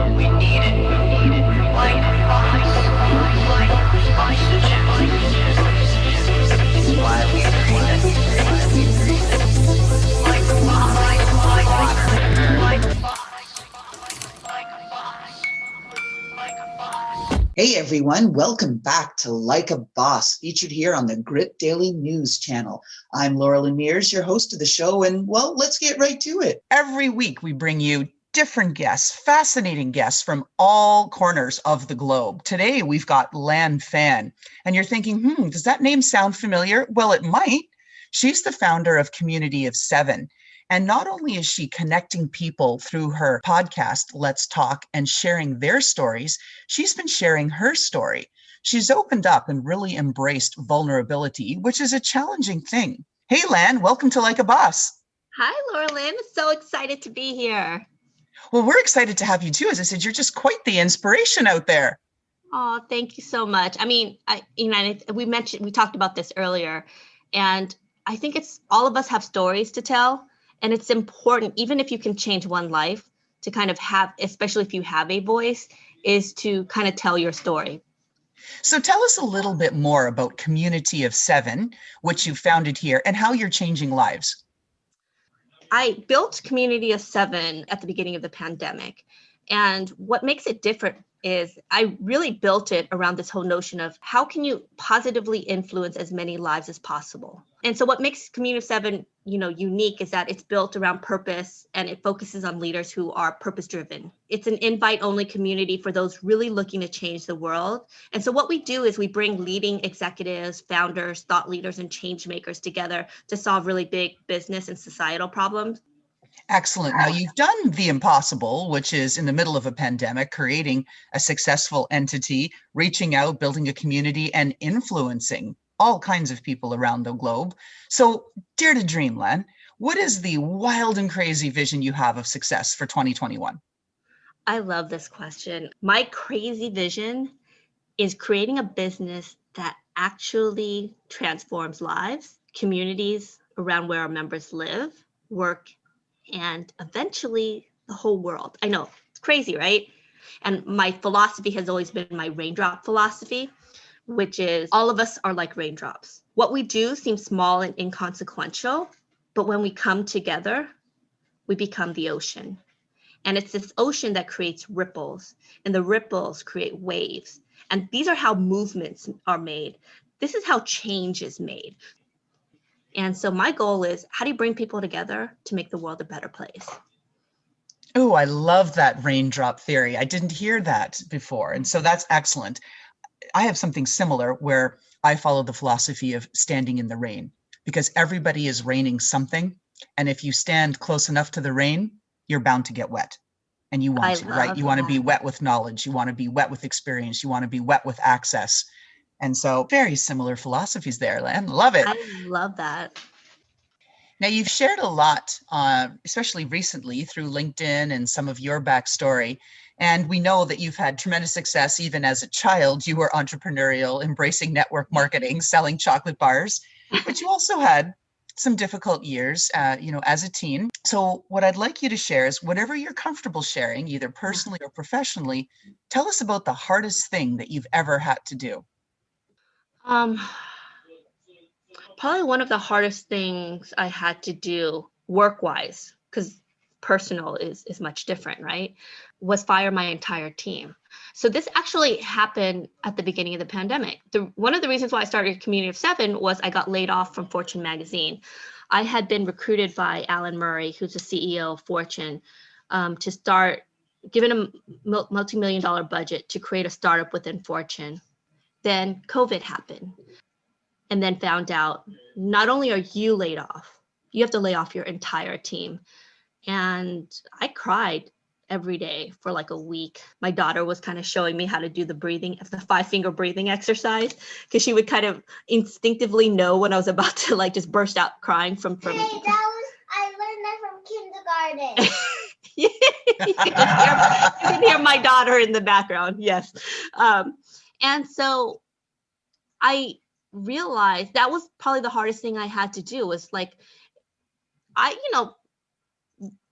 We need it. Like like oxygen. Why we breathe it. Like water. Like a boss. Hey everyone, welcome back to Like a Boss, featured here on the Grit Daily News channel. I'm Loralyn Mears, your host of the show, and well, let's get right to it. Every week we bring you different guests, fascinating guests from all corners of the globe. Today we've got Lan Phan, and you're thinking, does that name sound familiar? Well, it might. She's the founder of Community of Seven. And not only is she connecting people through her podcast, Let's Talk, and sharing their stories, she's been sharing her story. She's opened up and really embraced vulnerability, which is a challenging thing. Hey, Lan, welcome to Like a Boss. Hi, Loralyn. So excited to be here. Well, we're excited to have you too. As I said, you're just quite the inspiration out there. Oh, thank you so much. I mean, we talked about this earlier, and I think it's all of us have stories to tell. And it's important, even if you can change one life, to kind of have, especially if you have a voice, is to kind of tell your story. So tell us a little bit more about Community of Seven, which you founded here, and how you're changing lives. I built Community of Seven at the beginning of the pandemic. And what makes it different is I really built it around this whole notion of how can you positively influence as many lives as possible. And so what makes Community of Seven, unique is that it's built around purpose and it focuses on leaders who are purpose driven. It's an invite only community for those really looking to change the world. And so what we do is we bring leading executives, founders, thought leaders, and change makers together to solve really big business and societal problems. Excellent. Now you've done the impossible, which is in the middle of a pandemic, creating a successful entity, reaching out, building a community, and influencing all kinds of people around the globe. So dare to dream, Lan. What is the wild and crazy vision you have of success for 2021? I love this question. My crazy vision is creating a business that actually transforms lives, communities around where our members live, work, and eventually the whole world. I know, it's crazy, right? And my philosophy has always been my raindrop philosophy, which is all of us are like raindrops. What we do seems small and inconsequential, but when we come together, we become the ocean. And it's this ocean that creates ripples, and the ripples create waves. And these are how movements are made. This is how change is made. And so my goal is, how do you bring people together to make the world a better place? Oh, I love that raindrop theory. I didn't hear that before. And so that's excellent. I have something similar where I follow the philosophy of standing in the rain, because everybody is raining something. And if you stand close enough to the rain, you're bound to get wet. And you want to, right? You want to be wet with knowledge. You want to be wet with experience. You want to be wet with access. And so very similar philosophies there, Lan. Love it. I love that. Now, you've shared a lot, especially recently through LinkedIn and some of your backstory. And we know that you've had tremendous success even as a child. You were entrepreneurial, embracing network marketing, selling chocolate bars, but you also had some difficult years, as a teen. So what I'd like you to share is whatever you're comfortable sharing, either personally or professionally, tell us about the hardest thing that you've ever had to do. Probably one of the hardest things I had to do work-wise, because personal is much different, right? Was fire my entire team. So this actually happened at the beginning of the pandemic. One of the reasons why I started Community of Seven was I got laid off from Fortune magazine. I had been recruited by Alan Murray, who's the CEO of Fortune, to start, given a multi-million-dollar budget to create a startup within Fortune. Then COVID happened, and then found out not only are you laid off, you have to lay off your entire team. And I cried every day for like a week. My daughter was kind of showing me how to do the 5-finger breathing exercise, because she would kind of instinctively know when I was about to like just burst out crying from. Hey, I learned that from kindergarten. you can hear my daughter in the background. Yes. And so I realized that was probably the hardest thing I had to do, was like,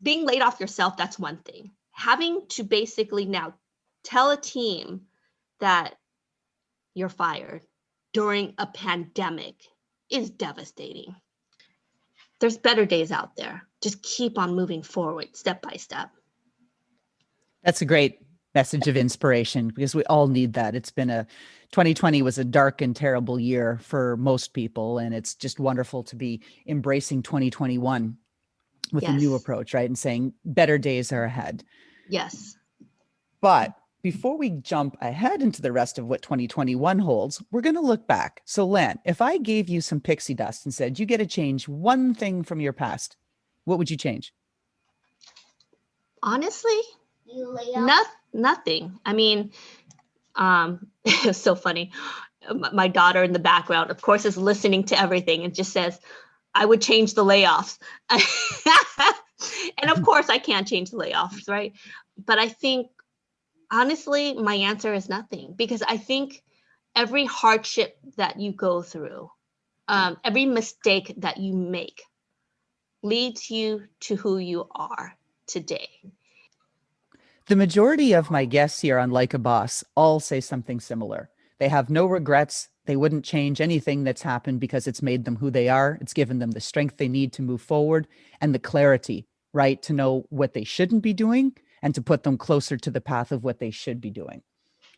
being laid off yourself, that's one thing. having to basically now tell a team that you're fired during a pandemic is devastating. There's better days out there. Just keep on moving forward step by step. That's a great message of inspiration because we all need that. 2020 was a dark and terrible year for most people. And it's just wonderful to be embracing 2021 with a new Yes. approach, right? And saying better days are ahead. Yes. But before we jump ahead into the rest of what 2021 holds, we're going to look back. So Lan, if I gave you some pixie dust and said, you get to change one thing from your past, what would you change? You lay off. Nothing. I mean, it's so funny. My daughter in the background, of course, is listening to everything and just says, I would change the layoffs. And of course, I can't change the layoffs, right? But I think, honestly, my answer is nothing, because I think every hardship that you go through, every mistake that you make leads you to who you are today. The majority of my guests here on Like a Boss all say something similar. They have no regrets. They wouldn't change anything that's happened because it's made them who they are. It's given them the strength they need to move forward and the clarity, right, to know what they shouldn't be doing and to put them closer to the path of what they should be doing.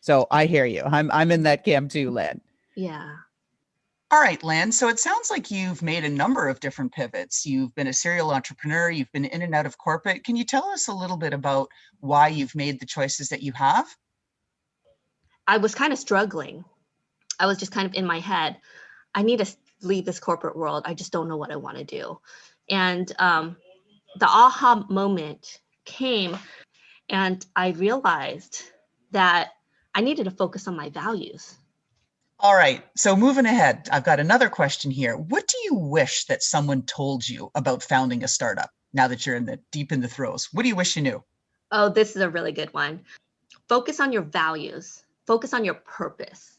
So I hear you. I'm in that camp too, Lan. Yeah. All right, Lan. So it sounds like you've made a number of different pivots. You've been a serial entrepreneur. You've been in and out of corporate. Can you tell us a little bit about why you've made the choices that you have? I was kind of struggling. I was just kind of in my head. I need to leave this corporate world. I just don't know what I want to do. And the aha moment came, and I realized that I needed to focus on my values. All right. So moving ahead, I've got another question here. What do you wish that someone told you about founding a startup now that you're deep in the throes? What do you wish you knew? Oh, this is a really good one. Focus on your values. Focus on your purpose.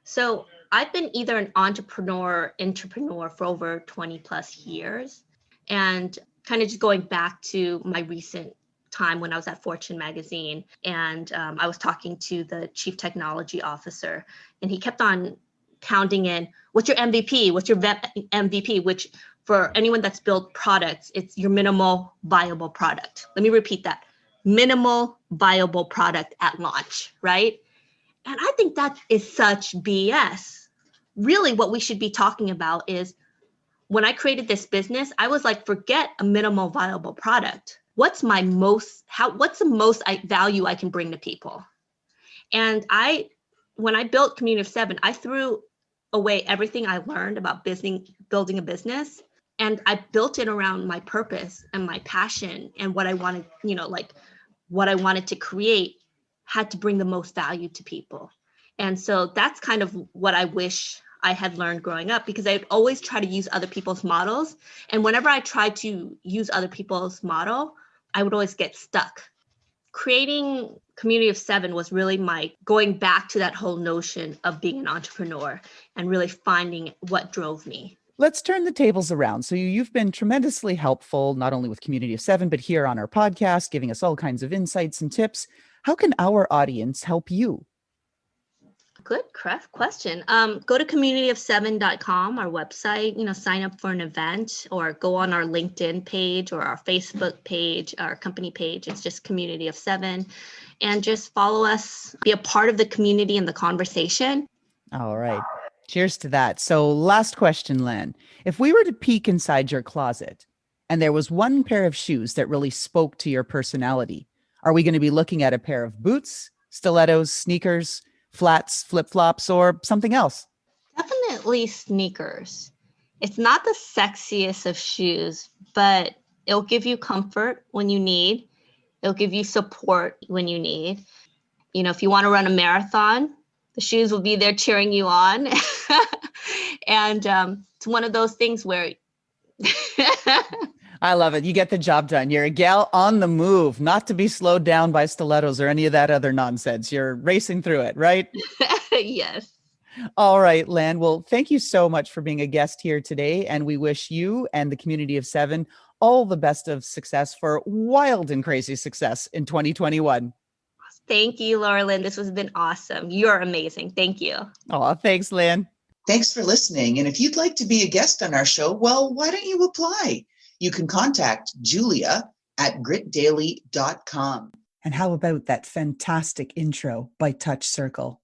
So I've been either an entrepreneur for over 20 plus years, and kind of just going back to my recent time when I was at Fortune magazine, and I was talking to the chief technology officer, and he kept on counting in, what's your MVP? What's your MVP? Which for anyone that's built products, it's your minimal viable product. Let me repeat that. Minimal viable product at launch, right? And I think that is such BS. Really, what we should be talking about is, when I created this business, I was like, forget a minimal viable product. What's the most value I can bring to people? And when I built Community of Seven, I threw away everything I learned about building a business. And I built it around my purpose and my passion, and what I wanted, what I wanted to create had to bring the most value to people. And so that's kind of what I wish I had learned growing up, because I'd always try to use other people's models. And whenever I tried to use other people's model, I would always get stuck. Creating Community of Seven was really my going back to that whole notion of being an entrepreneur and really finding what drove me. Let's turn the tables around. So you've been tremendously helpful, not only with Community of Seven, but here on our podcast, giving us all kinds of insights and tips. How can our audience help you? Good question. Go to communityofseven.com, our website, sign up for an event, or go on our LinkedIn page or our Facebook page, our company page. It's just Community of Seven, and just follow us, be a part of the community and the conversation. All right. Cheers to that. So last question, Lan. If we were to peek inside your closet and there was one pair of shoes that really spoke to your personality, are we going to be looking at a pair of boots, stilettos, sneakers, flats, flip-flops, or something else? Definitely sneakers. It's not the sexiest of shoes, but it'll give you comfort when you need. It'll give you support when you need. If you want to run a marathon, the shoes will be there cheering you on. And it's one of those things where I love it. You get the job done. You're a gal on the move, not to be slowed down by stilettos or any of that other nonsense. You're racing through it, right? Yes. All right, Lan. Well, thank you so much for being a guest here today. And we wish you and the Community of Seven all the best of success for wild and crazy success in 2021. Thank you, Loralyn. This has been awesome. You're amazing. Thank you. Oh, thanks, Lan. Thanks for listening. And if you'd like to be a guest on our show, well, why don't you apply? You can contact Julia at gritdaily.com. And how about that fantastic intro by Touch Circle?